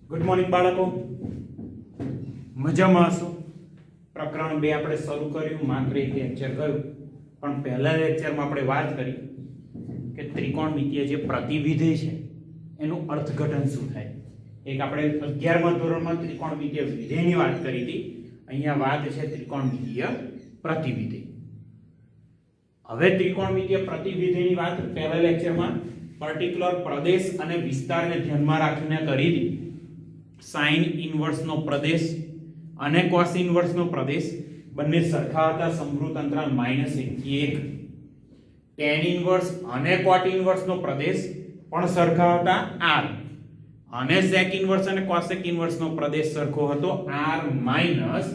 Good morning બાળકો, મજામાં હશો? પ્રકરણ 2 આપણે શરૂ કર્યું, માત્ર એક લેક્ચર ગયું, પણ પહેલા લેક્ચરમાં આપણે વાત કરી કે ત્રિકોણમિતિય જે પ્રતિવિધેય છે એનું અર્થઘટન શું થાય. એક આપણે 11મા ધોરણમાં ત્રિકોણમિતિય વિધેયની વાત કરી હતી, અહીંયા વાત છે ત્રિકોણમિતિય પ્રતિવિધેય. હવે ત્રિકોણમિતિય પ્રતિવિધેયની વાત પહેલા લેક્ચરમાં પર્ટિક્યુલર પ્રદેશ અને વિસ્તારને ધ્યાનમાં રાખીને કરી હતી. સાઇન ઇનવર્સ નો પ્રદેશ અને કોસ ઇનવર્સ નો પ્રદેશ બંને સરખા હતા, સમૃદ્ધ અંતરાલ -1 થી 1. tan ઇનવર્સ અને cot ઇનવર્સ નો પ્રદેશ પણ સરખા હતા, r. અને sec ઇનવર્સ અને cosec ઇનવર્સ નો પ્રદેશ સરખો હતો, r માઈનસ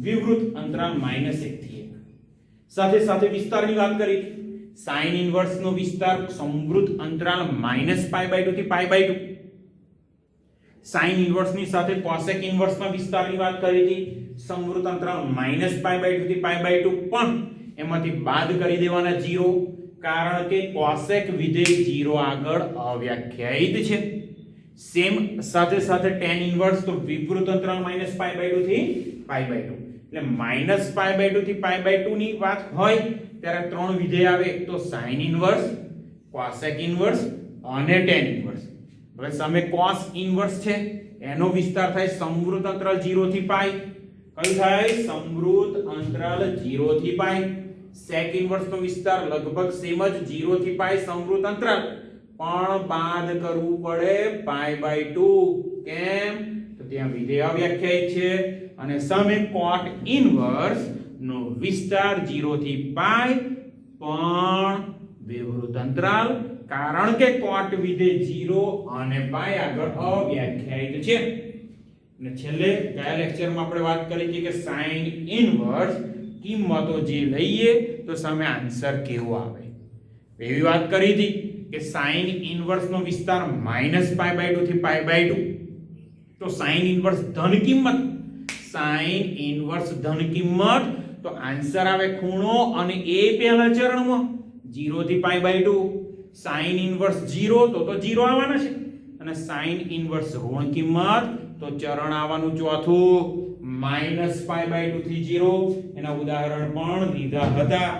વિવૃત અંતરાલ -1 થી 1. સાથે સાથે વિસ્તારની વાત કરી. sin ઇનવર્સ નો વિસ્તાર સમૃદ્ધ અંતરાલ -π/2 થી π/2. sin ઇનવર્સ ની સાથે cosec ઇનવર્સ ના વિસ્તારની વાત કરી હતી, સમૃદ્ધ અંતરાલ -π/2 થી π/2, પણ એમાંથી બાદ કરી દેવાના 0, કારણ કે cosec વિધેય 0 આગળ અવ્યાખ્યાયિત છે. સેમ સાથે સાથે tan ઇનવર્સ તો વિવૃત અંતરાલ -π/2 થી π/2, એટલે -π/2 થી π/2 ની વાત હોય ત્યારે ત્રણ વિધેય આવે, એક તો sin ઇનવર્સ, cosec ઇનવર્સ અને tan ઇનવર્સ. હવે સામે cos ઇનવર્સ છે, એનો વિસ્તાર થાય સમૃદ્ધ અંતરાલ 0 થી π. કયું થાય? સમૃદ્ધ અંતરાલ 0 થી π. sec ઇનવર્સ નો વિસ્તાર લગભગ સેમ જ 0 થી π સમૃદ્ધ અંતરાલ, પણ બાદ કરવું પડે π/2. કેમ? તો ત્યાં વિધેય અવ્યાખ્યાયિત છે. અને સામે cot ઇનવર્સ નો વિસ્તાર 0 થી π પણ વિવૃત અંતરાલ, કારણ કે cot વિધેય 0 અને π આગળ અવ્યાખ્યાયિત છે. અને છેલ્લે ગયા લેક્ચરમાં આપણે વાત કરી હતી કે sin ઇનવર્સ કિંમતો જે લઈએ તો સામે આન્સર કેવો આવે. એવી વાત કરી હતી કે sin ઇનવર્સ નો વિસ્તાર -π/2 થી π/2, તો sin ઇનવર્સ ધન કિંમત, sin ઇનવર્સ ધન કિંમત, તો આન્સર આવે ખૂણો અને એ પહેલા ચરણમાં 0 થી π/2. sin ઇનવર્સ 0 તો 0 આવવાના છે, અને sin ઇનવર્સ ઋણ કિંમત તો ચરણ આવવાનું ચોથું -π/2 થી 0. એના ઉદાહરણ પણ લીધા હતા,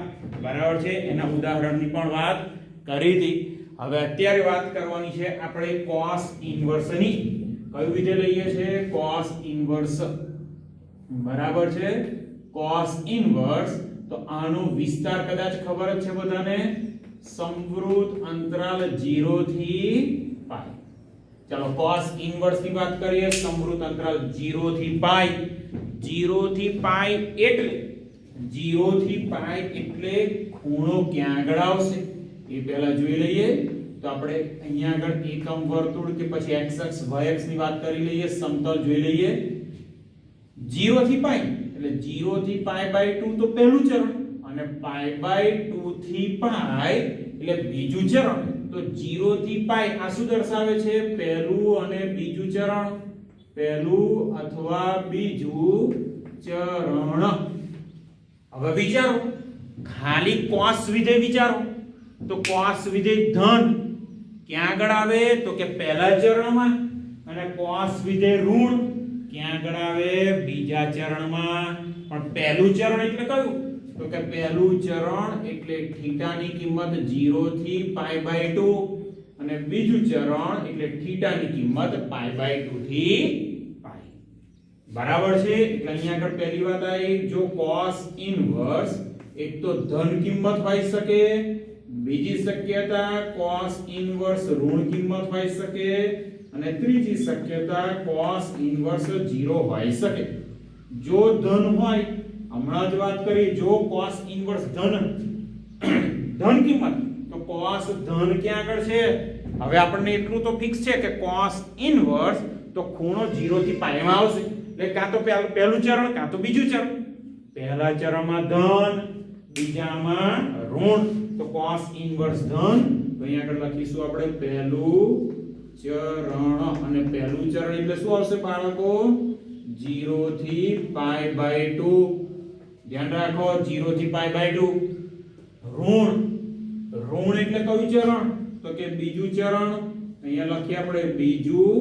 બરાબર છે? એના ઉદાહરણની પણ વાત કરી હતી. હવે અત્યારે વાત કરવાની છે આપણે cos ઇનવર્સ ની. કયું વિધેય લઈએ છે? cos ઇનવર્સ, બરાબર છે? cos ઇનવર્સ, તો આનો વિસ્તાર કદાચ ખબર જ છે બધાને, સમૃદ્ધ અંતરાલ 0 થી π. ચાલો cos ઇનવર્સ ની વાત કરીએ. સમૃદ્ધ અંતરાલ 0 થી π. 0 થી π એટલે 0 થી π એટલે ખૂણો ક્યાં આગળ આવશે એ પહેલા જોઈ લઈએ. તો આપણે અહીંયા આગળ એકમ વર્તુળ કે પછી x અક્ષ y અક્ષ ની વાત કરી લઈએ, સમતલ જોઈ લઈએ. 0 થી π એટલે 0 થી π/2 તો પહેલું ચરણ, અને π/2 થી π એટલે બીજું ચરણ. તો 0 થી π આ શું દર્શાવે છે? પહેલું અને બીજું ચરણ, પહેલું અથવા બીજું ચરણ. હવે વિચારો, ખાલી cos વિધેય વિચારો, તો cos વિધેય ધન ક્યાં આગળ આવે? તો કે પહેલા ચરણમાં. અને cos વિધેય ઋણ ક્યાં આગળ આવે? બીજા ચરણમાં. પણ પહેલું ચરણ એટલે કયું? તો કે પહેલું ચરણ એટલે થીટાની કિંમત 0 થી π/2, અને બીજું ચરણ એટલે થીટાની કિંમત π/2 થી π. બરાબર છે? એટલે અહીંયા આગળ પહેલી વાત આવી, જો cos ઇનવર્સ એક તો ધન કિંમત હોઈ શકે, બીજી શક્યતા cos ઇનવર્સ ઋણ કિંમત હોઈ શકે, અને ત્રીજી શક્યતા cos ઇનવર્સ 0 હોઈ શકે. જો ધન હોય, હમણાં જ વાત કરી, જો cos ઇનવર્સ ધન કિંમત, તો cos ધન ક્યાં આગળ છે? હવે આપણને એટલું તો ફિક્સ છે કે cos ઇનવર્સ તો ખૂણો 0 થી π માં આવશે, એટલે કાં તો પહેલું ચરણ કાં તો બીજું ચરણ. પહેલા ચરણમાં ધન, બીજામાં ઋણ, તો cos ઇનવર્સ ધન. તો અહીંયા આગળ લખીશું આપણે પહેલું ચરણ, અને પહેલું ચરણ એટલે શું આવશે બાળકો? 0 થી π/2. ધ્યાન રાખો, 0 થી π/2. ઋણ એટલે કયું ચરણ? તો કે બીજું ચરણ. અહીંયા લખીએ આપણે બીજું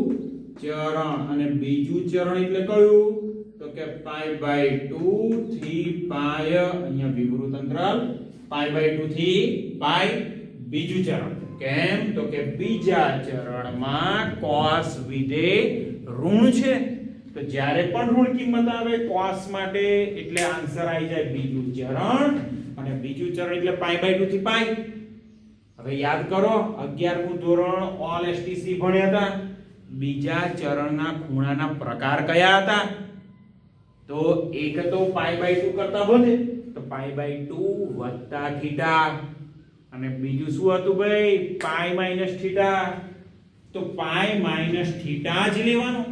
ચરણ અને બીજું ચરણ એટલે કયું તો કે π/2 થી π અહીંયા વિવૃત અંતરાલ π/2 થી π બીજું ચરણ કેમ તો કે બીજા ચરણમાં cos વિધેય ઋણ છે તો જ્યારે પણ ઋણ કિંમત આવે cos માટે એટલે આન્સર આવી જાય બીજું ચરણ અને બીજું ચરણ એટલે π/2 થી π હવે યાદ કરો 11મું ધોરણ ઓલ એસટીસી ભણ્યા હતા બીજા ચરણના ખૂણાના પ્રકાર કયા હતા તો એક તો π/2 કરતા વધે તો π/2 વત્તા થીટા અને બીજું શું હતું ભાઈ π માઈનસ થીટા તો π માઈનસ થીટા જ લેવાનું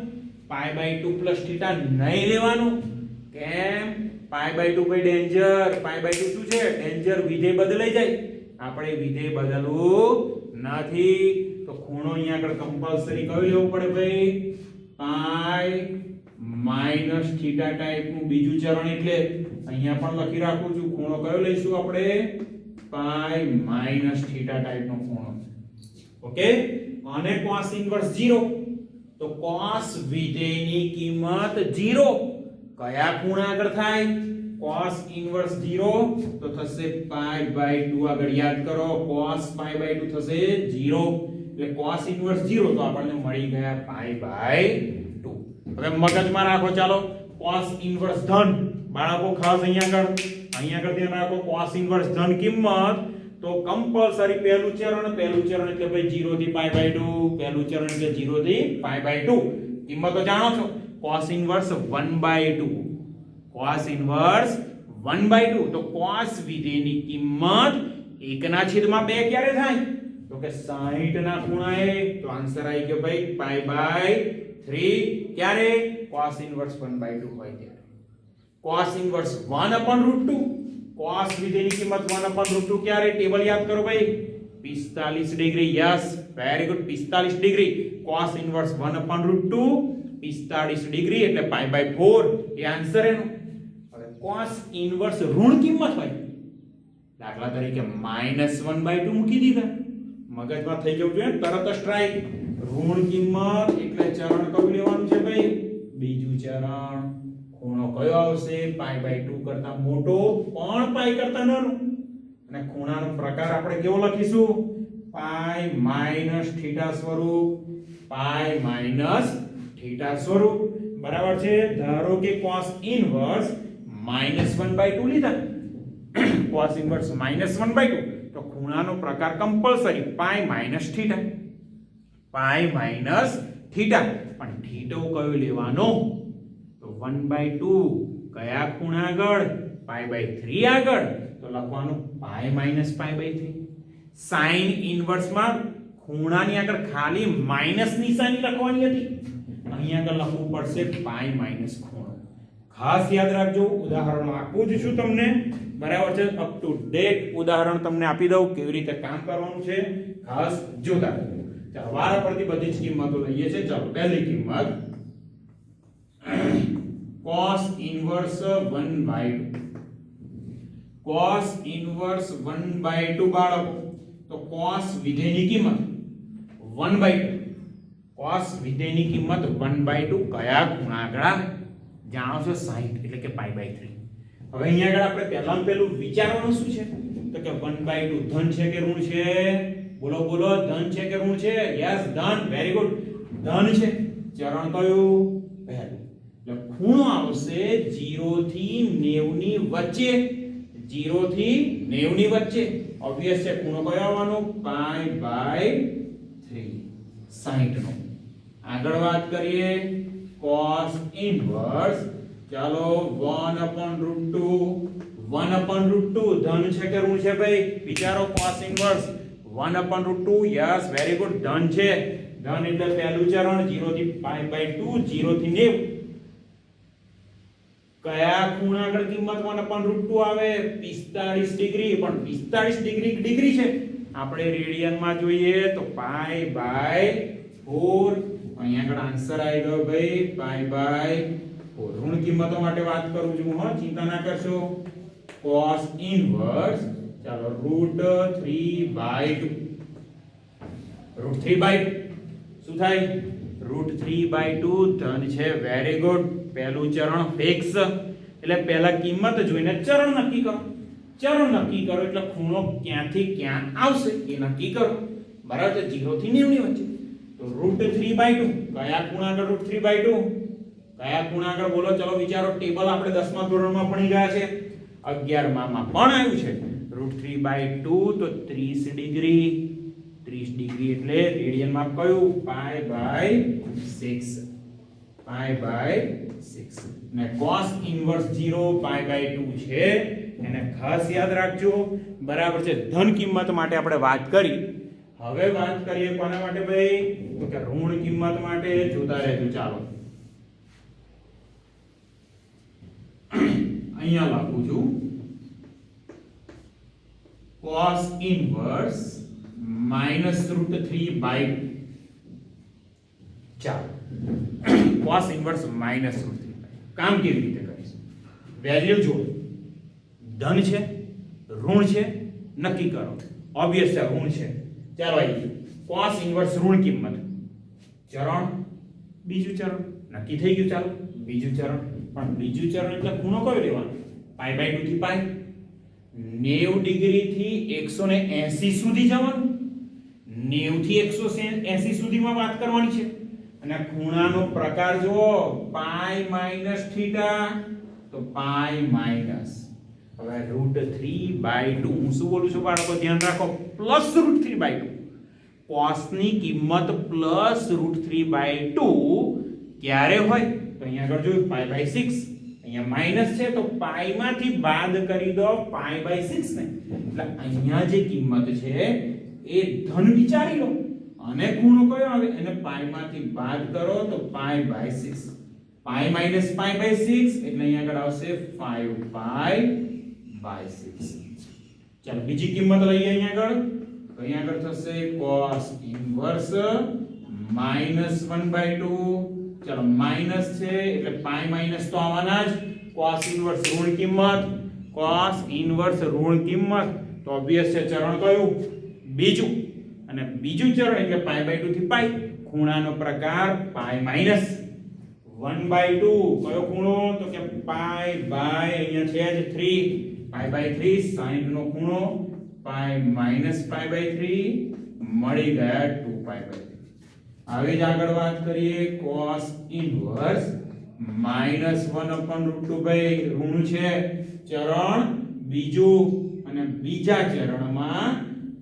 π/2 પ્લસ થીટા નહીં લેવાનું કેમ π/2 ભાઈ ડેન્જર π/2 શું છે ડેન્જર વિધેય બદલાઈ જાય આપણે વિધેય બદલવું નથી તો ખૂણો અહીંયા આગળ કમ્પલ્સરી કયો લેવો પડે ભાઈ π માઈનસ થીટા ટાઈપ નું બીજું ચરણ એટલે અહીંયા પણ લખી રાખું છું ખૂણો કયો લઈશું આપણે π માઈનસ થીટા ટાઈપ નો ખૂણો ઓકે અને cos ઇન્વર્સ 0 તો cos વિધેયની કિંમત 0 કયા ખૂણા આગળ થાય cos ઇન્વર્સ 0 તો થશે π/2 આગળ યાદ કરો cos π/2 થશે 0 એટલે cos ઇન્વર્સ 0 તો આપણને મળી ગયા π/2 હવે મગજમાં રાખો ચાલો cos ઇન્વર્સ ધન બાળકો ખાસ અહીંયા આગળ ધ્યાન રાખો cos ઇન્વર્સ ધન કિંમત તો કમ્પલસરી પહેલું ચરણ એટલે ભાઈ 0 થી π/2 પહેલું ચરણ એટલે 0 થી π/2 કિંમત તો જાણો છો cos ઇન્વર્સ 1/2 cos ઇન્વર્સ 1/2 તો cos વિધેયની કિંમત 1 ના છેદમાં 2 ક્યારે થાય તો કે 60 ના ખૂણાએ તો આન્સર આવી ગયો ભાઈ π/3 ક્યારે cos ઇન્વર્સ 1/2 હોય ત્યારે cos ઇન્વર્સ 1/√2 cos વિધેયની કિંમત 1/√2 ક્યારે ટેબલ યાદ કરો ભાઈ 45 degree yes very good 45 degree cos inverse 1/√2 45 degree એટલે π/4 એ આન્સર એનો હવે cos ઇન્વર્સ ઋણ કિંમત હોય દાખલા તરીકે -1/2 મૂકી દીધા મગજમાં થઈ જવું જોઈએ તરત જ સ્ટ્રાઇક ઋણ કિંમત એટલે ચરણ કયું લેવાનું છે ભાઈ બીજું ચરણ ખૂણો કયો આવશે π/2 કરતા મોટો પણ π કરતા નાનો અને ખૂણાનો પ્રકાર આપણે કેવો લખીશું π માઈનસ થીટા સ્વરૂપ π માઈનસ થીટા સ્વરૂપ બરાબર છે ધારો કે cos ઇન્વર્સ -1/2 લીધા cos ઇન્વર્સ -1/2 તો ખૂણાનો પ્રકાર compulsory π minus theta π minus theta પણ થીટો કયો લેવાનો તો 1/2 કયા ખૂણા આગળ π/3 આગળ તો લખવાનું π માઈનસ π/3 sin ઇન્વર્સ માં ખૂણાની આગળ ખાલી માઈનસ નિશાની લખવાની હતી અહીં આગળ લખવું પડશે π માઈનસ ખૂણો ખાસ યાદ રાખજો ઉદાહરણો આપું જ છું તમને બરાબર છે અપ ટુ ડેટ ઉદાહરણ તમને આપી દઉં કેવી રીતે કામ કરવાનું છે ખાસ જોતા રહેજો ચાલો વારા પરથી બધી જ કિંમતો લઈએ છે ચાલો પહેલી કિંમત cos ઇન્વર્સ 1/2 cos ઇન્વર્સ 1/2 બાળકો તો cos વિધેયની કિંમત 1/2 cos વિધેયની કિંમત 1/2 કયા ખૂણા આગળ જાણો છો 60 એટલે કે π/3 હવે અહીંયા આગળ આપણે પહેલું વિચારવાનું શું છે તો કે 1/2 ધન છે કે ઋણ છે બોલો બોલો ધન છે કે ઋણ છે યસ ધન વેરી ગુડ ધન છે ચરણ કયું પહેલું એટલે ખૂણો આવશે 0 થી 90 ની વચ્ચે 0 થી 90 ની વચ્ચે ઓબવિયસ છે ખૂણો કયો આવવાનો π/3 60 નો આગળ વાત કરીએ cos ઇન્વર્સ ચાલો 1/√2 ધન છે કે ઋણ છે ભાઈ વિચારો cos inverse 1/√2 yes very good ધન છે ધન એટલે પહેલું ચરણ 0 થી π/2 0 થી 90 કયા ખૂણા આગળ કિંમત 1/√2 આવે 45 ડિગ્રી પણ 45 ડિગ્રી છે આપણે રેડિયન માં જોઈએ તો π/4 અહીંયા આગળ આન્સર આવી ગયો ભાઈ π/4 ઋણ કિંમતો માટે વાત કરું છું હો ચિંતા ના કરશો cos ઇન્વર્સ ચાલો √3/2 √3/2 શું થાય √3/2 ધન છે. Very good. પહેલું ચરણ ફિક્સ, એટલે પહેલા કિંમત જોઈને ચરણ નક્કી કરો. ચરણ નક્કી કરો એટલે ખૂણો ક્યાંથી ક્યાં આવશે એ નક્કી કરો. બરાબર છે? 0 થી 90 ની વચ્ચે. તો √3/2 કયા ખૂણા આગળ √3/2? કયા ખૂણા આગળ બોલો? ચલો વિચારો. ટેબલ આપણે 10મા ધોરણમાં ભણી ગયા છે, 11મા માં પણ આવ્યું છે. √3/2 તો 30 ડિગ્રી. 30 ડિગ્રી એટલે રેડિયન માં કયું? π/6. π/6 ને cos ઇન્વર્સ 0 π/2 છે. એને ખાસ યાદ રાખજો. બરાબર છે? ધન કિંમત માટે આપણે વાત કરી. હવે વાત કરીએ કોના માટે ભાઈ? તો કે ઋણ કિંમત માટે. જોતા રહેજો. ચાલો અહીંયા લખું છું cos ઇન્વર્સ -√3/2. ચાલો cos ઇન્વર્સ -√3/2 કામ કેવી રીતે કરીશું? વેલ્યુ જો ધન છે, ઋણ છે, નક્કી કરો. ઓબ્વિયસ છે ઋણ છે. ચાલો આવી cos ઇન્વર્સ ઋણ કિંમત. ચરણ, બીજું ચરણ નક્કી થઈ ગયું. ચાલો બીજું ચરણ. પણ બીજું ચરણ એટલે ખૂણો કયો લેવાનો? π/2 થી π. 90 ડિગ્રી થી 180 સુધી જવાનું. 90 થી 180 સુધીમાં વાત કરવાની છે. અને ખૂણાનો પ્રકાર જુઓ, π - θ. તો π માઈનસ. હવે √3/2 હું શું બોલું છું બાળકો? ધ્યાન રાખો. પ્લસ √3/2. cos ની કિંમત પ્લસ √3/2 ક્યારે હોય? તો અહીંયા આગળ જોયું π/6. અહીંયા માઈનસ છે તો π માંથી બાદ કરી દો π/6 ને. એટલે અહીંયા જે કિંમત છે એ ધન વિચારી લો. અને ખૂણો કયો આવે? એને π માંથી બાદ કરો તો π/6. π - π/6 એટલે અહીંયા આગળ આવશે 5π/6. ચાલો બીજી કિંમત લઈએ અહીંયા આગળ. તો અહીંયા આગળ થશે cos ઇન્વર્સ -1/2. ચલો માઈનસ છે એટલે પાઈ માઈનસ તો આવવાના જ. cos ઇન્વર્સ ઋણ કિંમત. cos ઇન્વર્સ ઋણ કિંમત તો ઓબ્વિયસ છે ચરણ કયું? બીજું. અને બીજું ચરણ એટલે π/2 થી π. ખૂણાનો પ્રકાર π માઈનસ 1/2. કયો ખૂણો? તો કે અહીંયા છે જ 3. π/3 60 નો ખૂણો π - π/3 મળી ગયા 2π/3. હવે જ આગળ વાત કરીએ cos ઇન્વર્સ -1/√2 ભાઈ ઋણ છે. ચરણ બીજું. અને બીજા ચરણમાં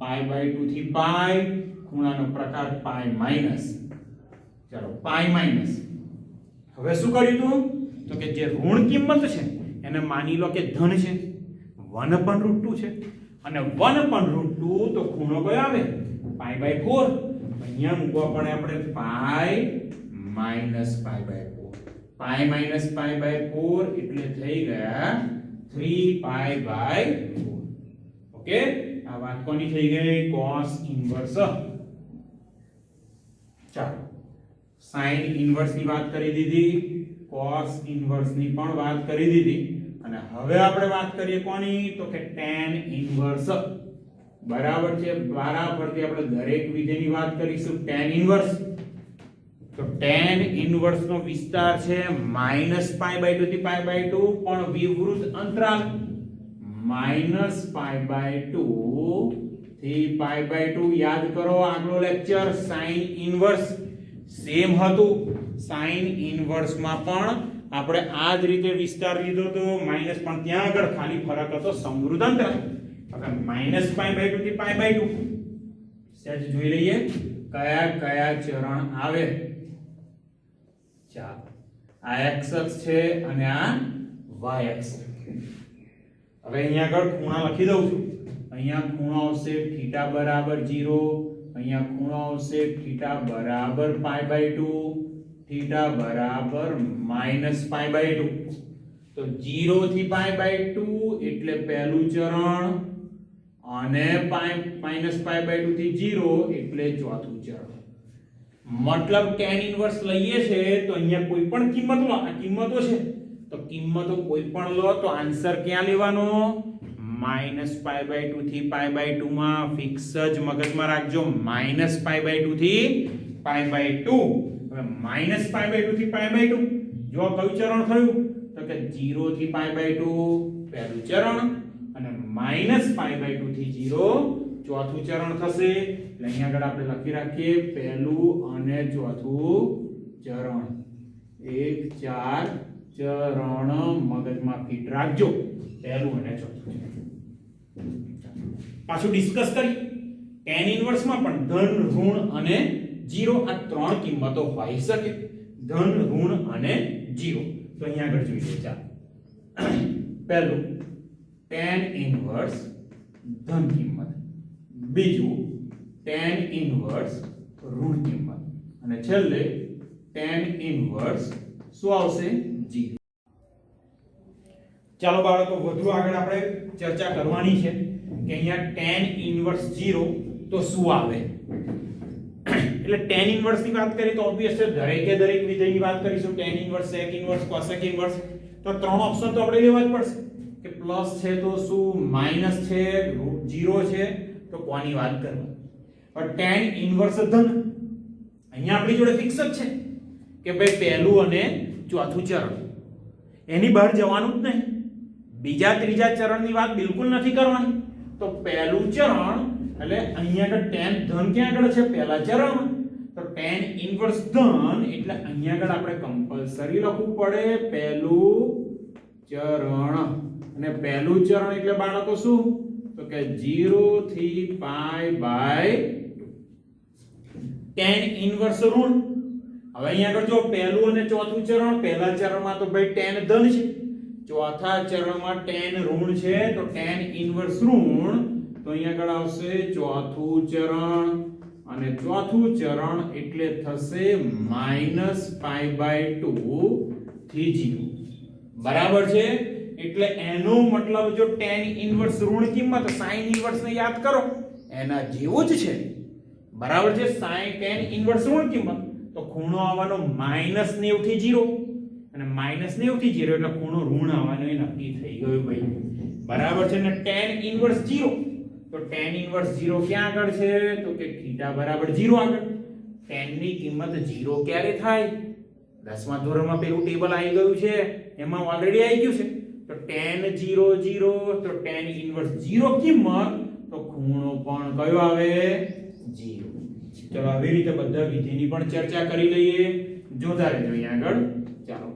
π/2 થી π. ખૂણાનો પ્રકાર π માઈનસ. ચલો π માઈનસ. હવે શું કર્યું તું? તો કે જે ઋણ કિંમત છે એને માની લો કે ધન છે. 1/√2 છે. અને 1/√2 તો ખૂણો કયો આવે? π/4. અહીંયા મૂકવા પડે આપણે π - π/4. π - π/4 એટલે થઈ ગયા 3π/4. ઓકે? આ વાત કોની થઈ ગઈ? cos inverse. ચાલો sin ઇન્વર્સ ની વાત કરી દીધી, cos ઇન્વર્સ ની પણ વાત કરી દીધી. અને હવે આપણે વાત કરીએ કોની? તો કે tan ઇન્વર્સ. બરાબર છે? બરાબરથી આપણે દરેક વિધેયની વાત કરીશું. tan inverse. તો tan ઇન્વર્સ નો વિસ્તાર છે -π/2 થી π/2 પણ વિવૃત અંતરાલ. -π/2 થી π/2 યાદ કરો આગલો લેક્ચર sin ઇન્વર્સ સેમ હતું. sin ઇન્વર્સ માં પણ આપણે આ જ રીતે વિસ્તાર લીધો તો માઈનસ, પણ ત્યાં આગળ ખાલી ફરક હતો સમૃદ્ધ અંતરાલ. હવે -π/2 થી π/2 સહેજ જોઈ લઈએ કયા કયા ચરણ આવે. ચાલો આ x અક્ષ છે અને આ y અક્ષ. હવે અહીંયા આગળ ખૂણા લખી દઉં છું. અહીંયા ખૂણો આવશે θ બરાબર 0. અહીંયા ખૂણો આવશે θ બરાબર π/2. θ બરાબર -π/2. તો 0 થી π/2 એટલે પહેલું ચરણ અને -π/2 થી 0 એટલે ચોથું ચરણ. મતલબ tan ઇન્વર્સ લઈએ છે તો અહીંયા કોઈ પણ કિંમત લો. આ કિંમતો છે તો કિંમતો કોઈ પણ લો તો આન્સર ક્યાં લેવાનો? -π/2 થી π/2 માં ફિક્સ જ મગજમાં રાખજો. -π/2 થી π/2. હવે -π/2 થી π/2 જો કયું ચરણ થયું તો કે 0 થી π/2 પહેલું ચરણ અને -π/2 થી 0 ચોથું ચરણ થશે એટલે અહીંયા આગળ આપણે લખી રાખીએ પહેલું અને ચોથું ચરણ 1 4 ચરણ મગજમાં ફિટ રાખજો પહેલું અને ચોથું પાછું ડિસ્કસ કરી tan ઇન્વર્સ માં પણ ધન ઋણ અને 0 આ ત્રણ કિંમતો હોઈ શકે ધન ઋણ અને 0 તો અહીંયા આગળ જોઈએ ચાલો પહેલું tan ઇન્વર્સ ધન કિંમત બીજું tan ઇન્વર્સ ઋણ કિંમત અને છેલ્લે tan ઇન્વર્સ શું આવશે 0 ચાલો બાળકો વધુ આગળ આપણે ચર્ચા કરવાની છે કે અહીંયા tan ઇન્વર્સ 0 તો શું આવે એટલે tan ઇન્વર્સ ની વાત કરીએ તો ઓબ્વિયસલી દરેક વિધેયની વાત કરીશું tan inverse sec inverse cosec inverse તો ત્રણ ઓપ્શન તો આપણે લેવા જ પડશે કે પ્લસ છે તો શું માઈનસ છે 0 છે તો કોની વાત કરવી પણ tan ઇન્વર્સ ધન અહીંયા આપણી જોડે ફિક્સ જ છે કે ભાઈ પહેલું અને ચોથું ચરણ એની બહાર જવાનું જ નહીં બીજા ત્રીજા ચરણની વાત બિલકુલ નથી કરવાની તો પહેલું ચરણ એટલે અહીંયા આગળ tan ધન ક્યાં આગળ છે પહેલા ચરણ તો tan ઇન્વર્સ ધન એટલે અહીંયા આગળ આપણે કમ્પલસરી લખવું પડે પહેલું ચરણ અને પહેલું ચરણ એટલે બાળકો શું તો કે 0 થી π/2 tan ઇન્વર્સ ઋણ હવે અહીંયા આગળ જો પહેલું અને ચોથું ચરણ પહેલા ચરણમાં તો ભાઈ tan ધન છે ચોથા ચરણમાં tan ઋણ છે તો tan ઇન્વર્સ ઋણ તો અહીંયા આગળ આવશે ચોથું ચરણ અને ચોથું ચરણ એટલે થશે -π/2 થી 0 બરાબર છે એટલે એનો મતલબ જો tan ઇન્વર્સ ઋણ કિંમત sin ઇન્વર્સ ને યાદ કરો એના જેવું જ છે બરાબર છે tan ઇન્વર્સ ઋણ કિંમત તો ખૂણો આવવાનો -90 થી 0 અને -90 થી 0 એટલે ખૂણો ઋણ આવવાનો એ નક્કી થઈ ગયું ભાઈ બરાબર છે ને tan ઇન્વર્સ 0 તો tan ઇન્વર્સ 0 ક્યાં આગળ છે તો કે θ બરાબર 0 આગળ tan ની કિંમત 0 ક્યારે થાય 10મા ધોરણમાં પેલું ટેબલ આવી ગયું છે એમાં ઓલરેડી આવી ગયું છે તો tan 0 0 તો tan ઇન્વર્સ 0 કિંમત તો ખૂણો પણ કયો આવે 0 ચલો આવી રીતે બધા વિધિની પણ ચર્ચા કરી લઈએ જોતા રહેજો અહીંયા આગળ ચાલો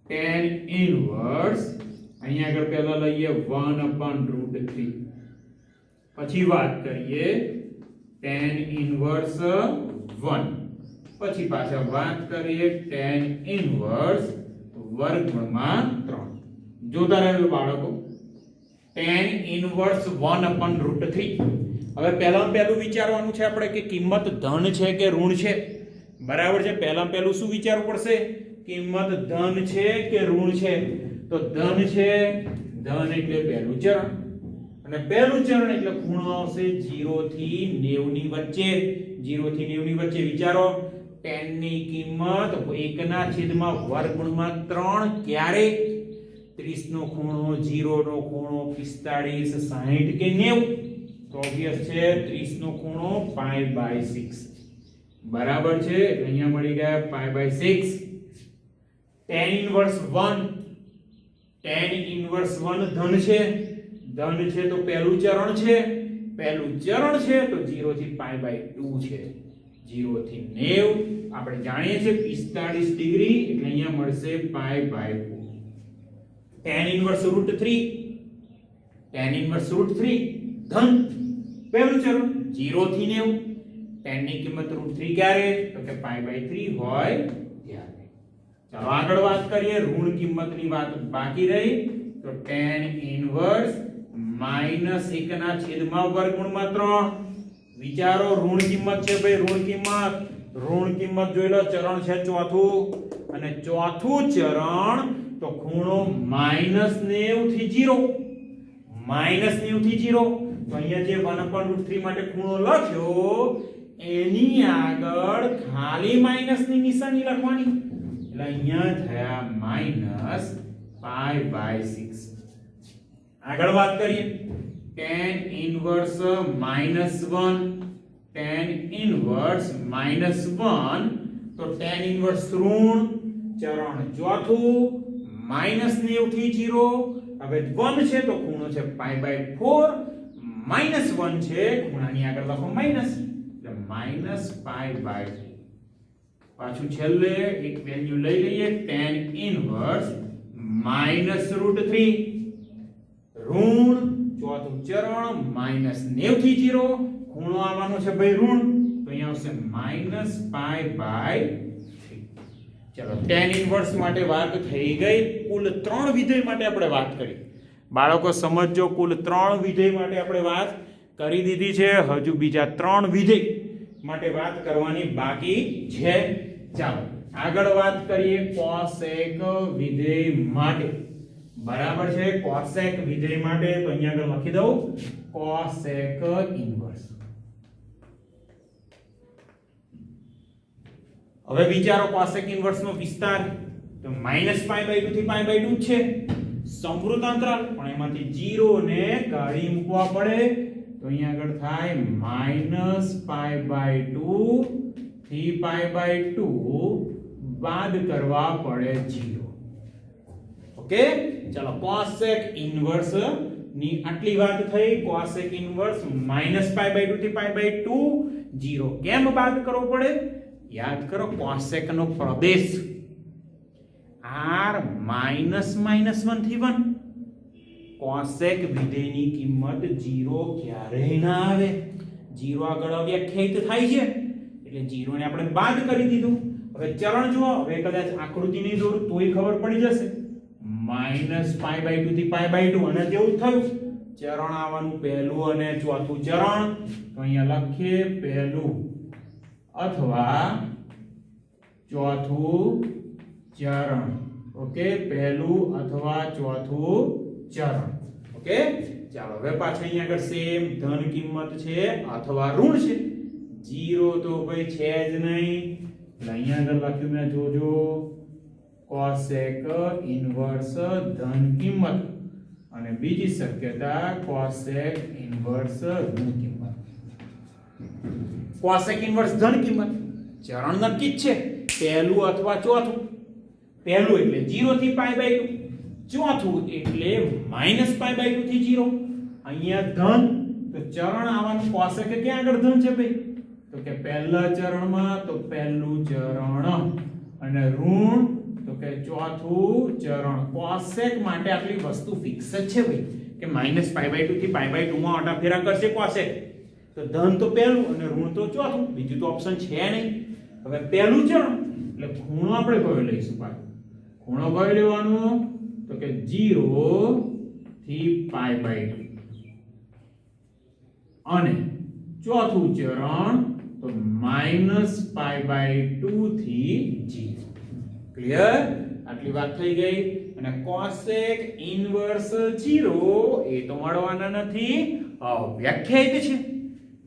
tan ઇન્વર્સ અહીંયા આગળ પહેલા લઈએ 1/√3 પછી વાત કરીએ tan ઇન્વર્સ 1 પછી પાછા વાત કરીએ tan ઇન્વર્સ વર્ગમૂળમાં 3 જોતા રહેજો બાળકો tan ઇન્વર્સ 1/√3 હવે પહેલું વિચારવાનું છે આપણે કે કિંમત ધન છે કે ઋણ છે બરાબર છે પહેલું શું વિચારવું પડશે કિંમત ધન છે કે ઋણ છે તો ધન છે ધન એટલે પહેલું ચરણ અને પહેલું ચરણ એટલે ખૂણો આવશે 0 થી 90 ની વચ્ચે 0 થી 90 ની વચ્ચે વિચારો tan ની કિંમત 1/√3 ક્યારે 30 નો ખૂણો 0 નો ખૂણો 45 60 કે 90 તો ઓબવિયસ છે 30 નો ખૂણો π/6 બરાબર છે એટલે અહીંયા મળી ગયા π/6 tan ઇન્વર્સ 1 tan ઇન્વર્સ 1 ધન છે તો પહેલું ચરણ છે તો 0 થી π/2 છે 0 થી 90 આપણે જાણીએ છીએ 45 ડિગ્રી એટલે અહીંયા મળશે π/2 tan ઇન્વર્સ √3 ધન પહેલું ચરણ 0 થી 90 tan ની કિંમત √3 ક્યારે તો કે π/3 હોય ત્યારે ચાલો આગળ વાત કરીએ ઋણ કિંમતની વાત બાકી રહી તો tan ઇન્વર્સ -1/√3 વિચારો ઋણ કિંમત છે ભાઈ ઋણ કિંમત જોઈ લો ચરણ છે ચોથું અને ચોથું ચરણ તો ખૂણો -90 થી 0 -90 થી 0 તો અહીંયા જે 1/√3 માટે ખૂણો લખ્યો એની આગળ ખાલી માઈનસ ની નિશાની લખવાની એટલે અહીંયા થયા -π/6 આગળ વાત કરીએ tan ઇન્વર્સ -1 tan ઇન્વર્સ -1 તો tan ઇન્વર્સ ઋણ ચરણ ચોથું -90 થી 0. હવે 1 છે તો ખૂણો છે π/4 -1 છે ખૂણાની આગળ લખો માઈનસ એટલે -π/4. પાછું છેલ્લે એક વેલ્યુ લઈ લઈએ tan ઇન્વર્સ -√3 ઋણ ચોથું ચરણ -90 થી 0 ખૂણો આવવાનો છે ભાઈ ઋણ તો અહીંયા આવશે -π/3. ચલો tan ઇન્વર્સ માટે વાત થઈ ગઈ. કુલ 3 વિધેય માટે આપણે વાત કરી. બાળકો સમજો, કુલ 3 વિધેય માટે આપણે વાત કરી દીધી છે. હજુ બીજા 3 વિધેય માટે વાત કરવાની બાકી છે. ચાલો આગળ વાત કરીએ cosec વિધેય માટે. બરાબર છે, cosec વિધેય માટે તો અહીંયા આગળ લખી દઉં cosec ઇન્વર્સ. હવે વિચારો cosec ઇન્વર્સ નો વિસ્તાર તો -π/2 થી π/2 છે. સમૃદ્ધ અંતરાલ પણ એમાંથી 0 ને કાઢી મૂકવા પડે તો અહીંયા આગળ થાય -π/2 થી π/2 બાદ કરવા પડે 0. ઓકે, ચલો cosec ઇન્વર્સ ની આટલી વાત થઈ. cosec ઇન્વર્સ -π/2 થી π/2 0 કેમ બાદ કરવો પડે? યાદ કરો cosec નો પ્રદેશ r -1 થી 1. cosec વિધેયની કિંમત 0 ક્યારેય ના આવે. 0 આગળ વ્યાખ્યાયિત થાય છે એટલે 0 ને આપણે બાદ કરી દીધું. હવે ચરણ જુઓ, હવે કદાચ આકૃતિ નહીં દોરું તોય ખબર પડી જશે. -π/2 થી π/2 અને જેવું થયું ચરણ આવવાનું પહેલું અને ચોથું ચરણ તો અહીંયા લખીએ પહેલું અથવા ચોથું ચરણ. ઓકે, પહેલું અથવા ચોથું ચરણ. ઓકે, ચાલો હવે પાછળ અહીંયા આગળ સેમ ધન કિંમત છે અથવા ઋણ છે. 0 તો ભાઈ છે જ નહીં એટલે અહીંયા આગળ લખ્યું મેં જોજો cosec ઇન્વર્સ ધન કિંમત અને બીજી શક્યતા cosec ઇન્વર્સ ઋણ કિંમત. cosec ઇન્વર્સ ધન કિંમત ચરણ નક્કી જ છે, પહેલું અથવા ચોથું. પહેલું એટલે 0 થી π/2, ચોથું એટલે -π/2 થી 0. અહીંયા ધન તો ચરણ આવવાનું cosec ક્યાં આગળ ધન છે ભાઈ? તો કે પહેલા ચરણમાં તો પહેલું ચરણ અને ઋણ તો કે ચોથું ચરણ. cosec માટે આટલી વસ્તુ ફિક્સ જ છે ભાઈ કે -π/2 થી π/2 માં આટાફેરા કરશે cosec. તો ધન તો પહેલું અને ઋણ તો ચોથું, બીજું તો ઓપ્શન છે નહીં. હવે પહેલું ચરણ એટલે ખૂણો આપણે કયો લઈશું? પાછો ખૂણો કયો લેવાનો? તો કે 0 થી π/2 અને ચોથું ચરણ તો -π/2 થી 0. ક્લિયર? આટલી વાત થઈ ગઈ. અને cosec ઇન્વર્સ 0 એ તો મળવાના નથી, વ્યાખ્યાયિત છે.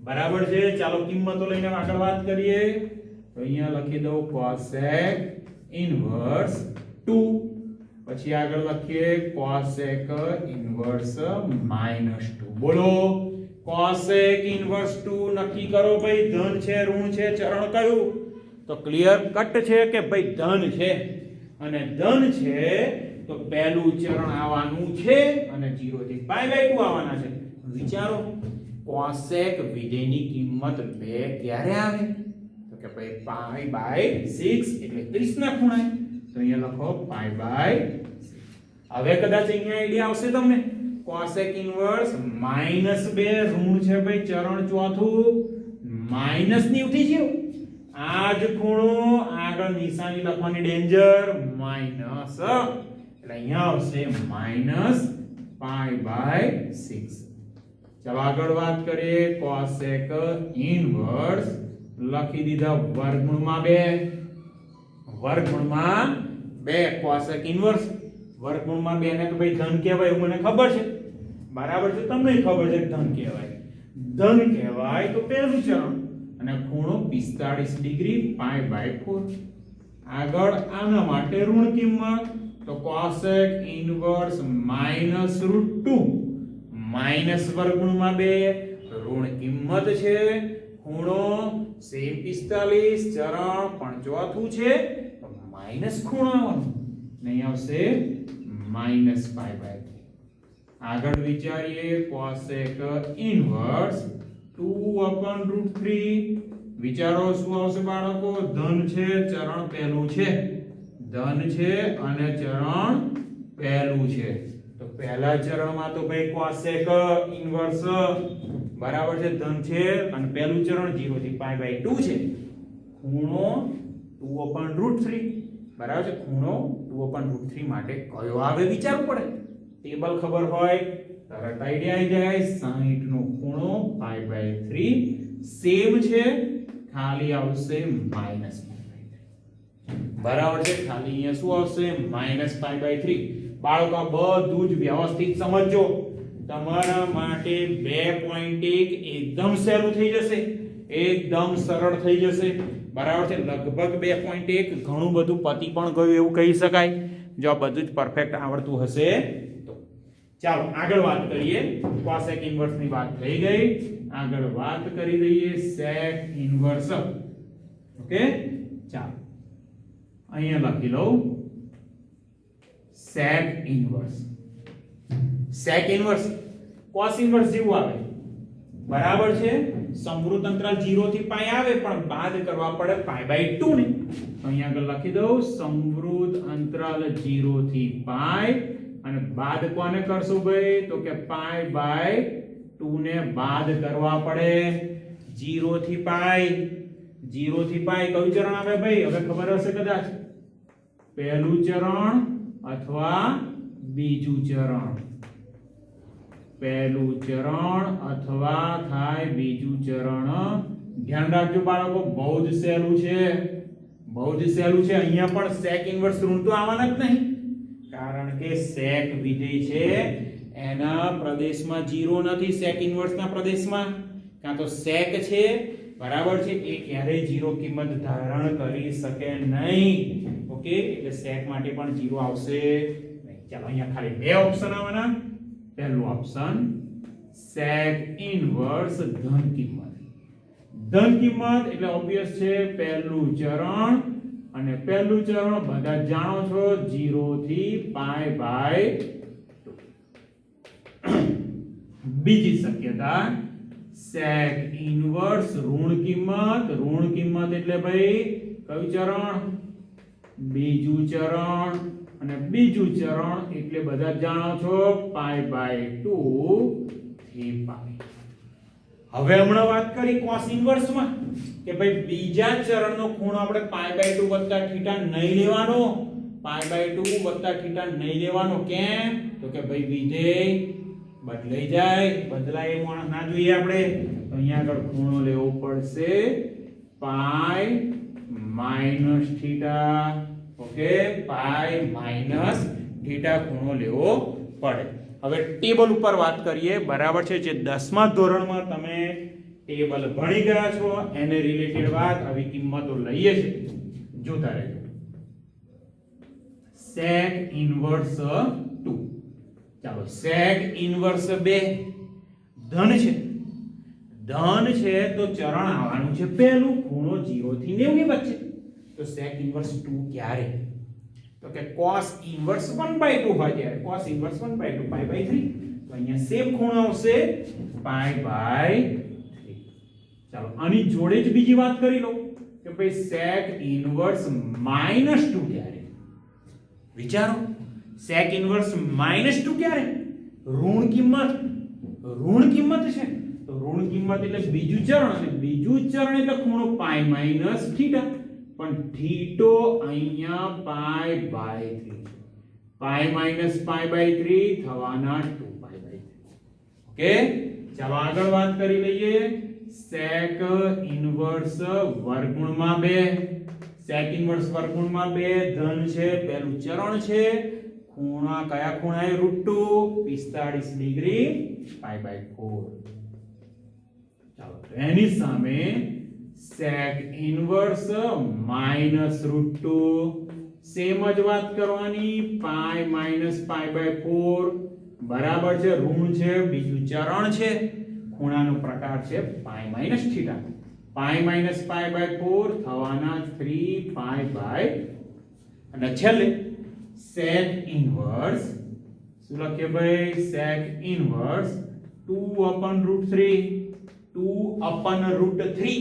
બરાબર છે. ચાલો કિંમતો લઈને આગળ વાત કરીએ તો અહીંયા લખી દઉં cosec ઇન્વર્સ 2. પછી આગળ લખીએ cosec ઇન્વર્સ -2. બોલો cosec ઇન્વર્સ 2 નક્કી કરો ભાઈ. ધન છે, ઋણ છે, ચરણ કયું? તો ક્લિયર કટ છે કે ભાઈ ધન છે અને ધન છે તો પહેલું ચરણ આવવાનું છે અને 0 થી π/2 આવવાના છે. વિચારો cosec વિધેયની કિંમત 2 ક્યારે આવે? તો કે ભાઈ π/6 એટલે 30 ના ખૂણે. તો અહીંયા લખો π/6. હવે કદાચ અહીંયા આઈડિયા આવશે તમને. cosec ઇન્વર્સ -2 ઋણ છે ભાઈ ચરણ ચોથું -90 થી 0. આ જ ખૂણો આગળ નિશાની લખવાની ડેન્જર માઈનસ એટલે અહીંયા આવશે -π/6. ચાલો આગળ વાત કરીએ cosec ઇન્વર્સ લખી દીધા વર્ગમૂળમાં 2 cosec ઇન્વર્સ વર્ગમૂળમાં 2 ને તો ભાઈ ધન કહેવાય એવું મને ખબર છે. બરાબર છે, તમને ખબર છે કે ધન કહેવાય. ધન કહેવાય તો પહેલું ચરણ અને ખૂણો 45 ડિગ્રી π/4. આગળ આના માટે ઋણ કિંમત તો cosec ઇન્વર્સ -√2 માઈનસ વર્ગમૂળમાં 2 ઋણ કિંમત છે, ખૂણો સેમ 45, ચરણ પણ ચોથું છે તો માઈનસ ખૂણો આવવાનો, નહીં આવશે -π/3. આગળ વિચારીએ cosec ઇન્વર્સ 2/√3. વિચારો શું આવશે બાળકો? ધન છે, ચરણ પહેલું છે, ધન છે અને ચરણ પહેલું છે. તો પહેલા ચરણમાં તો ભાઈ cosec ઇન્વર્સ બરાબર છે, ધન છે અને પહેલું ચરણ 0 થી π/2 છે. ખૂણો 2/√3 બરાબર છે. ખૂણો 2/√3 માટે કયો આવે વિચારવું પડે. ટેબલ ખબર હોય તરત આઈડિયા આવી જાય. 60 નો ખૂણો π/3 સેમ છે, ખાલી આવશે -π/3 બરાબર છે. ખાલી અહીંયા શું આવશે? -π/3. બાળકો આ બધું જ વ્યવસ્થિત સમજજો. તમારા માટે 2.1 એકદમ સહેલું થઈ જશે, એકદમ સરળ થઈ જશે બરાબર છે. લગભગ 2.1 ઘણું બધું પતી પણ ગયું એવું કહી શકાય જો આ બધું જ પરફેક્ટ આવડતું હશે તો. ચાલો આગળ વાત કરીએ. cosec ઇન્વર્સ ની વાત થઈ ગઈ, આગળ વાત કરી દઈએ sec ઇન્વર્સ. ઓકે, ચાલો અહીંયા લખી લઉં sec inverse. sec inverse cos inverse જેવું આવે બરાબર છે. સમૃદ્ધ અંતરાલ 0 થી π આવે પણ બાદ કરવા પડે π/2 ને. તો અહીંયા આગળ લખી દઉં સમૃદ્ધ અંતરાલ 0 થી π અને બાદ કોને કરશું ભાઈ? તો કે π/2 ને બાદ કરવા પડે 0 થી π. 0 થી π કયું ચરણ આવે ભાઈ? હવે ખબર હશે કદાચ, પહેલું ચરણ અથવા બીજું ચરણ. પહેલું ચરણ અથવા થાય બીજું ચરણ. ધ્યાન રાખજો બાળકો, બહુ જ સહેલું છે, બહુ જ સહેલું છે. અહીંયા પણ sec ઇન્વર્સ ઋણ તો આવવાના જ નહીં, કારણ કે sec વિધેય છે એના પ્રદેશમાં 0 નથી. sec ઇન્વર્સ ના પ્રદેશમાં કાં તો sec છે બરાબર છે, એ ક્યારેય 0 કિંમત ધારણ કરી શકે નહીં. ઓકે, એટલે sec માટે પણ 0 આવશે નહીં. ચાલો અહીંયા ખાલી બે ઓપ્શન આવવાના. પહેલું ઓપ્શન sec ઇન્વર્સ ધન કિંમત. ધન કિંમત એટલે ઓબ્વિયસ છે પહેલું ચરણ, અને પહેલું ચરણ બધા જાણો છો 0 થી π/2. બીજી શક્યતા sec ઇન્વર્સ ઋણ કિંમત. ઋણ કિંમત એટલે ભાઈ કયું ચરણ? બીજું ચરણ, અને બીજું ચરણ એટલે બધા જાણો છો π/2 થી π. હવે હમણાં વાત કરી cos ઇન્વર્સ માં કે ભાઈ બીજા ચરણનો ખૂણો આપણે π/2 વત્તા θ નહીં લેવાનો. π/2 વત્તા θ નહીં લેવાનો. કેમ? તો કે ભાઈ વિધેય બદલાઈ જાય, બદલાય એ માણસ ના જોઈએ આપણે. તો અહીંયા આગળ ખૂણો લેવો પડશે π - θ. ઓકે, π - θ ખૂણો લેવો પડે. હવે ટેબલ ઉપર વાત કરીએ બરાબર છે. જે 10મા ધોરણમાં તમે ટેબલ ભણી ગયા છો એને રિલેટેડ વાત, આવી કિંમતો લઈએ છે, જોતા રહેજો. sec inverse 2. ચાલો sec ઇન્વર્સ 2 ધન છે. ધન છે તો ચરણ આવવાનું છે પહેલું, ખૂણો 0 થી 90 ની વચ્ચે. તો sec ઇન્વર્સ 2 ક્યારે? તો કે cos ઇન્વર્સ 1/2 હોય ત્યારે. cos inverse 1/2 π/3. તો અહીંયા સેમ ખૂણો આવશે π/3. ચાલો આની જોડે જ બીજી વાત કરી લો કે ભાઈ sec ઇન્વર્સ -2 ક્યારે? વિચારો, sec ઇન્વર્સ -2 ક્યારે? ઋણ કિંમત. ઋણ કિંમત છે તો ઋણ કિંમત એટલે બીજું ચરણ, અને બીજું ચરણ એટલે ખૂણો π - θ. પણ થીટો અહીંયા π/3 π - π/3 થવાના 2π/3. ઓકે, ચાલો આગળ વાત કરી લઈએ. sec ઇન્વર્સ વર્ગમૂળમાં 2. sec ઇન્વર્સ વર્ગમૂળમાં 2 ધન છે, પહેલું ચરણ છે, ખૂણા કયા ખૂણાએ? √2 45 ડિગ્રી π/4. ચાલો એની સામે sec ઇન્વર્સ -√2. સેમ જ વાત કરવાની. π - π/4 બરાબર છે, ઋણ છે, બીજું ચરણ છે, ખૂણાનો પ્રકાર છે π - θ. પાઈ માઇનસ પાઈ બાય 4 થવાના 3 પાઈ બાય અને છેલ્લે sec ઇનવર્સ શું લખીએ ભાઈ sec ઇનવર્સ 2 upon √3 2 upon √3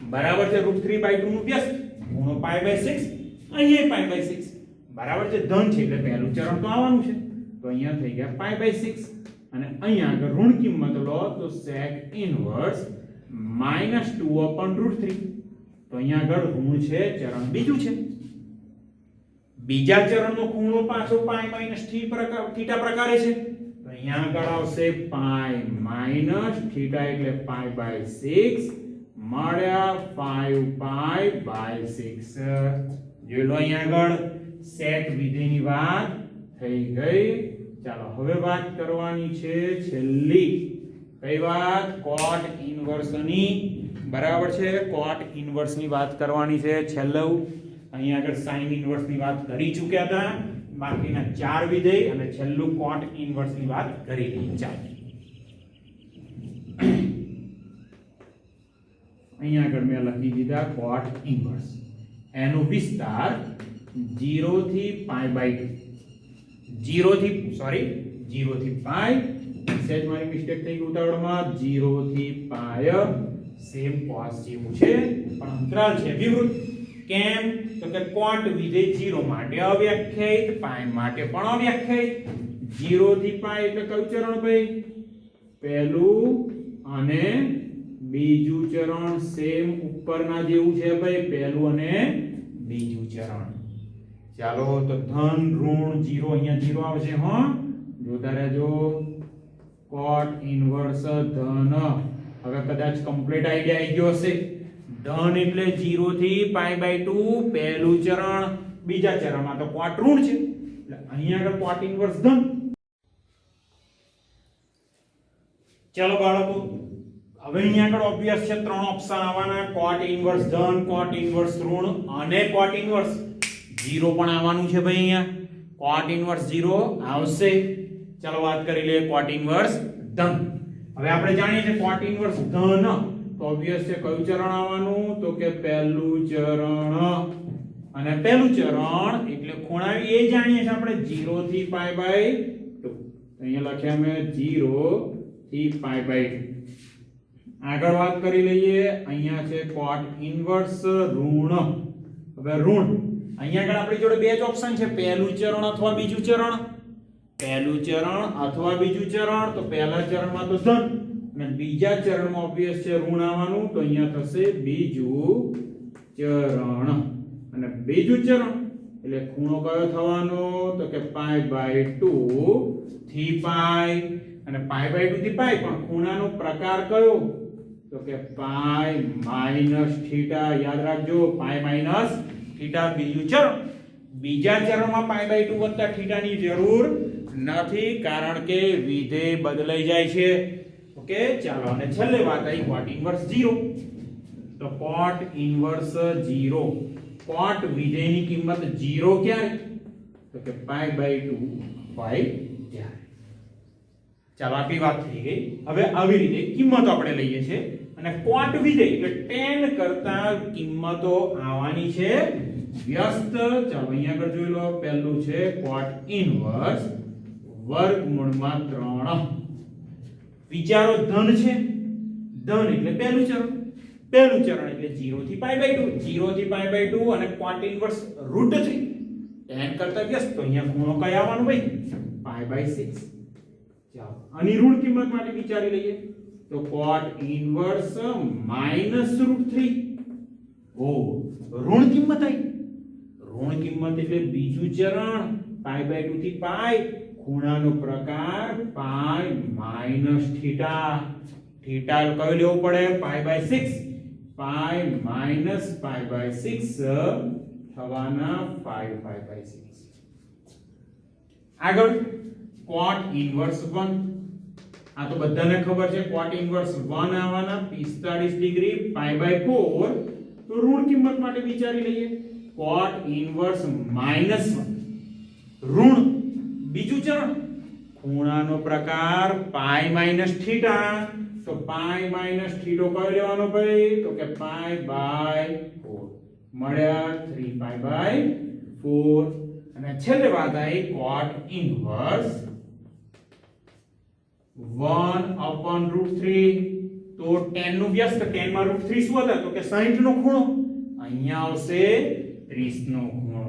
બરાબર છે √3 by 2 નું વ્યસ્ત ગુણો પાઈ બાય 6 અહીંયા પાઈ બાય 6 બરાબર છે ધન છે એટલે પહેલું ચરણ તો આવવાનું છે તો અહીંયા થઈ ગયા પાઈ બાય 6 અને અહીંયા આગળ ઋણ કિંમત લો તો sec ઇનવર્સ -2 upon √3 તો અહીંયા આગળ ઋણ છે ચરણ બીજું છે બીજા ચરણનો ખૂણો પાછો પાઈ માઈનસ થીટા પ્રકારે છે તો અહીંયા આગળ આવશે પાઈ માઈનસ થીટા એટલે પાઈ બાય 6 મળ્યા 5 પાઈ બાય 6 જોઈ લો અહીંયા આગળ sec વિધેયની વાત થઈ ગઈ ચાલો હવે વાત કરવાની છે છેલ્લી કઈ વાત cot ઇનવર્સ ની બરાબર છે cot ઇનવર્સ ની વાત કરવાની છે છેલ્લું અહીંયા આગળ sin ઇનવર્સ ની વાત કરી ચૂક્યા હતા બાકીના ચાર વિધેય અને છેલ્લું cot ઇનવર્સ ની વાત કરી રહી ચાલો અહીંયા આગળ મેં લખી દીધા cot ઇનવર્સ એનો વિસ્તાર 0 થી પાઈ બાય 0 થી પાઈ સેજ મારી મિસ્ટેક થઈ ગઈ ઉતાવળમાં 0 થી પાય સેમ cos જેવું છે પણ અંતરાલ છે વિવૃત કેમ તો કે cot વિધેય 0 માટે અવ્યાખ્યાયિત પાઈ માટે પણ અવ્યાખ્યાયિત 0 થી પાઈ એટલે કયું ચરણ ભાઈ પહેલું અને બીજું ચરણ સેમ ઉપરના જેવું છે ભાઈ પહેલું અને બીજું ચરણ ચાલો તો ધન ઋણ 0 અહીંયા 0 આવશે હો જોતા રહેજો cot ઇનવર્સ ધન હવે કદાચ કમ્પ્લીટ આઈડિયા આવી ગયો હશે ધન એટલે 0 થી પાઈ બાય 2 પહેલું ચરણ બીજા ચરણમાં તો cot ઋણ છે એટલે અહીંયા આગળ cot ઇનવર્સ ધન ચાલો બાળકો હવે અહીંયા આગળ ઓબ્વિયસ છે ત્રણ ઓપ્શન આવવાના cot ઇનવર્સ ધન cot ઇનવર્સ ઋણ અને cot ઇનવર્સ 0 પણ આવવાનું છે ભાઈ અહીંયા cot ઇનવર્સ 0 આવશે ચાલો વાત કરી લઈએ cot ઇનવર્સ ધન હવે આપણે જાણીએ છીએ cot ઇનવર્સ ધન તો ઓબ્વિયસ છે કયું ચરણ આવવાનું તો કે પહેલું ચરણ અને પહેલું ચરણ એટલે ખૂણા એ જાણીએ છીએ આપણે 0 થી પાઈ બાય 2 અહીંયા લખ્યા મેં 0 થી પાઈ બાય 2 આગળ વાત કરી લઈએ અહીંયા છે cot ઇનવર્સ ઋણ હવે ઋણ અહીંયા આગળ આપણી જોડે બે જ ઓપ્શન છે પહેલું ચરણ અથવા બીજું ચરણ પહેલું ચરણ અથવા બીજું ચરણ તો પહેલા ચરણમાં તો ધન અને બીજા ચરણમાં ઓબ્વિયસ છે ઋણ આવવાનું તો અહીંયા થશે બીજું ચરણ અને બીજું ચરણ એટલે ખૂણો કયો થવાનો તો કે પાઈ બાય 2 થી પાઈ અને પાઈ બાય 2 થી પાઈ પણ ખૂણાનો પ્રકાર કયો તો કે પાઈ માઈનસ થીટા યાદ રાખજો પાઈ માઈનસ થીટા બીજું ચરણ બીજા ચરણમાં પાઈ બાય 2 વત્તા થીટાની જરૂર નથી કારણ કે વિધેય બદલાઈ જાય છે ઓકે ચાલો અને છેલ્લે વાત આવી cot ઇનવર્સ 0 તો cot ઇનવર્સ 0 cot વિધેયની કિંમત 0 ક્યારે તો કે પાઈ બાય 2 પાઈ ત્યારે ચાલો આટલી વાત થઈ ગઈ હવે આવી રીતે કિંમતો આપણે લઈએ છીએ અને cot વિધેય એટલે tan કરતા કિંમતો આવવાની છે વ્યસ્ત ચાલો અહીંયા આગળ જોઈ લો પહેલું છે cot ઇનવર્સ વર્ગમૂળમાં 3 વિચારો ધન છે ધન એટલે પહેલું ચરણ એટલે 0 થી પાઈ બાય 2 0 થી પાઈ બાય 2 અને cot ઇનવર્સ √3 tan કરતા વ્યસ્ત તો અહીંયા ખૂણો કયો આવવાનો ભાઈ પાઈ બાય 6 ચાલો આની ઋણ કિંમત માટે વિચારી લઈએ તો cot ઇનવર્સ -√3 ઓ ઋણ કિંમત આવી ઋણ કિંમત એટલે બીજું ચરણ પાઈ બાય 2 થી પાઈ ખૂણાનો પ્રકાર પાઈ માઈનસ થીટા થીટા કયો લેવો પડે pi by 6 pi minus pi by 6 થવાના 5 પાઈ બાય 6 આગળ cot ઇનવર્સ 1 આ તો બધાને ખબર છે cot ઇનવર્સ 1 આવવાના 45 ડિગ્રી પાઈ બાય 4 તો ઋણ કિંમત માટે વિચારી લઈએ cot ઇનવર્સ -1 ઋણ બીજું ચરણ ખૂણાનો પ્રકાર પાઈ માઈનસ થીટા તો પાઈ માઈનસ થીટો કયો લેવાનો ભાઈ તો કે પાઈ બાય 4 મળ્યા 3 પાઈ બાય 4 અને છેલ્લે વાત આવી cot ઇન્વર્સ 1/√3 તો tan નું વ્યસ્ત tan માં √3 શું હતા તો કે 60 નો ખૂણો અહીંયા આવશે 30 નો ખૂણો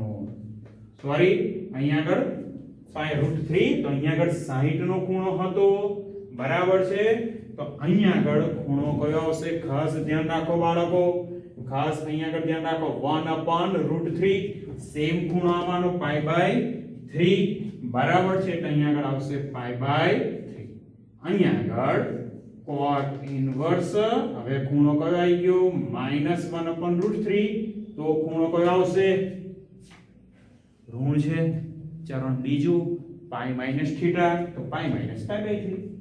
સોરી અહીંયા આગળ √3 તો અહીંયા આગળ 60 નો ખૂણો હતો બરાબર છે તો અહીંયા આગળ ખૂણો કયો આવશે ખાસ ધ્યાન રાખો બાળકો ખાસ અહીંયા આગળ ધ્યાન રાખો 1/√3 સેમ ખૂણો આમાંનો પાઈ બાય 3 બરાબર છે તો અહીંયા આગળ આવશે પાઈ બાય 3 અહીંયા આગળ cot ઇન્વર્સ હવે ખૂણો કયો આવી ગયો -1/√3 તો ખૂણો કયો આવશે ઋણ છે ચરણ બીજું પાઈ માઈનસ થીટા તો pi minus pi by 3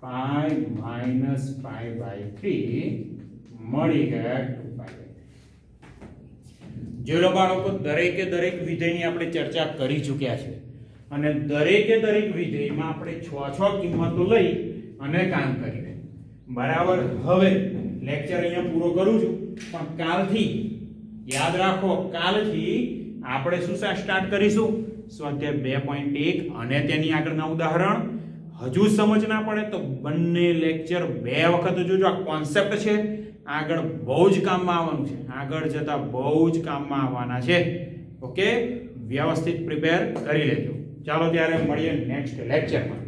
pi minus pi by 3 મળી ગયા 2 પાઈ બાય 3 જો બાળકો દરેકે દરેક વિધેયની આપણે ચર્ચા કરી ચૂક્યા છે અને દરેકે દરેક વિધેયમાં આપણે 6 કિંમતો લઈ અને કામ કર્યું બરાબર હવે લેક્ચર અહીંયા પૂરો કરું છું પણ કાલથી યાદ રાખો કાલથી આપણે શું સ્ટાર્ટ કરીશું સ્વાધ્યાય 2.1 અને તેની આગળના ઉદાહરણ હજુ સમજ ના પડે તો બંને લેક્ચર બે વખત જોજો આ કોન્સેપ્ટ છે આગળ બહુ જ કામમાં આવવાનું છે આગળ જતા બહુ જ કામમાં આવવાના છે ઓકે વ્યવસ્થિત પ્રિપેર કરી લેજો ચાલો ત્યારે મળીએ નેક્સ્ટ લેક્ચરમાં